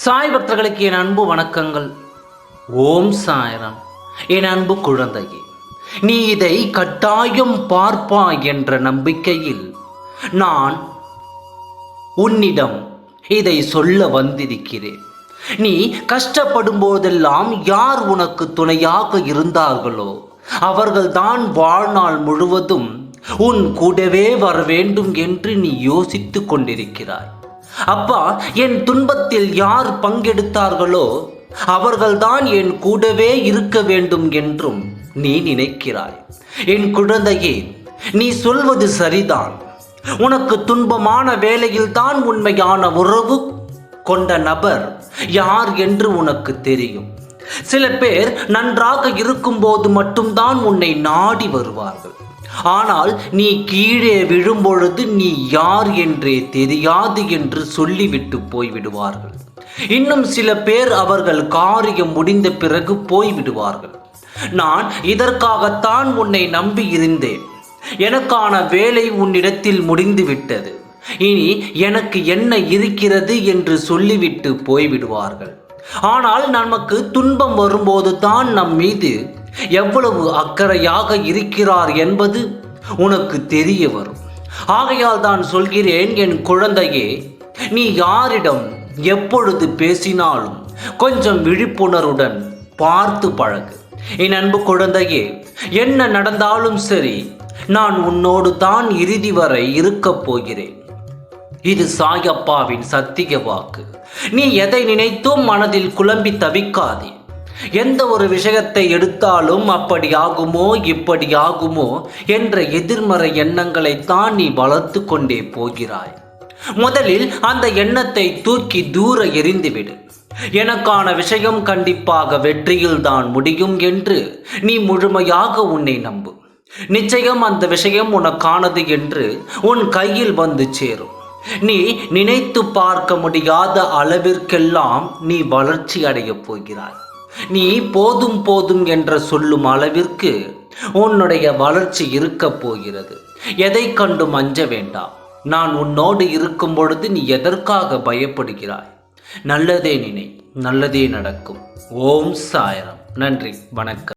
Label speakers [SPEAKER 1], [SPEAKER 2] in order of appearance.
[SPEAKER 1] சாய் பக்தர்களுக்கு என் அன்பு வணக்கங்கள். ஓம் சாய்ராம். என் அன்பு குழந்தையே, நீ இதை கட்டாயம் பார்ப்பாய் என்ற நம்பிக்கையில் நான் உன்னிடம் இதை சொல்ல வந்திருக்கிறேன். நீ கஷ்டப்படும் போதெல்லாம் யார் உனக்கு துணையாக இருந்தார்களோ அவர்கள்தான் வாழ்நாள் முழுவதும் உன் கூடவே வர வேண்டும் என்று நீ யோசித்து கொண்டிருக்கிறாய். அப்பா, என் துன்பத்தில் யார் பங்கெடுத்தார்களோ அவர்கள்தான் என் கூடவே இருக்க வேண்டும் என்றும் நீ நினைக்கிறாய். என் குழந்தையே, நீ சொல்வது சரிதான். உனக்கு துன்பமான வேளையில்தான் உண்மையான உறவு கொண்ட நபர் யார் என்று உனக்கு தெரியும். சில பேர் நன்றாக இருக்கும்போது மட்டும்தான் உன்னை நாடி வருவார்கள். ஆனால் நீ கீழே விழும்பொழுது நீ யார் என்றே தெரியாது என்று சொல்லிவிட்டு போய்விடுவார்கள். இன்னும் சில பேர் அவர்கள் காரியம் முடிந்த பிறகு போய்விடுவார்கள். நான் இதற்காகத்தான் உன்னை நம்பி இருந்தேன். எனக்கான வேலை உன்னிடத்தில் முடிந்து விட்டது, இனி எனக்கு என்ன இருக்கிறது என்று சொல்லிவிட்டு போய்விடுவார்கள். ஆனால் நமக்கு துன்பம் வரும்போது தான் நம் மீது எவ்வளவு அக்கறையாக இருக்கிறார் என்பது உனக்கு தெரிய வரும். ஆகையால் தான் சொல்கிறேன், என் குழந்தையே, நீ யாரிடம் எப்பொழுது பேசினாலும் கொஞ்சம் விழிப்புணர்வுடன் பார்த்து பழகு. என் அன்பு குழந்தையே, என்ன நடந்தாலும் சரி, நான் உன்னோடு தான் இறுதி வரை இருக்கப் போகிறேன். இது சாயப்பாவின் சத்திய வாக்கு. நீ எதை நினைத்தும் மனதில் குழம்பி தவிக்காதே. எந்த ஒரு விஷயத்தை எடுத்தாலும் அப்படி ஆகுமோ இப்படி ஆகுமோ என்ற எதிர்மறை எண்ணங்களை தான் நீ வளர்த்து கொண்டே போகிறாய். முதலில் அந்த எண்ணத்தை தூக்கி தூர எறிந்துவிடு. எனக்கான விஷயம் கண்டிப்பாக வெற்றியில் தான் முடியும் என்று நீ முழுமையாக உன்னை நம்பு. நிச்சயம் அந்த விஷயம் உனக்கானது என்று உன் கையில் வந்து சேரும். நீ நினைத்து பார்க்க முடியாத அளவிற்கெல்லாம் நீ வளர்ச்சி அடையப் போகிறாய். நீ போதும் போதும் என்று சொல்லும் அளவிற்கு உன்னுடைய வளர்ச்சி இருக்கப் போகிறது. எதை கண்டும் அஞ்ச வேண்டாம். நான் உன்னோடு இருக்கும் பொழுது நீ எதற்காக பயப்படுகிறாய்? நல்லதே நினை, நல்லதே நடக்கும். ஓம் சாய்ராம். நன்றி, வணக்கம்.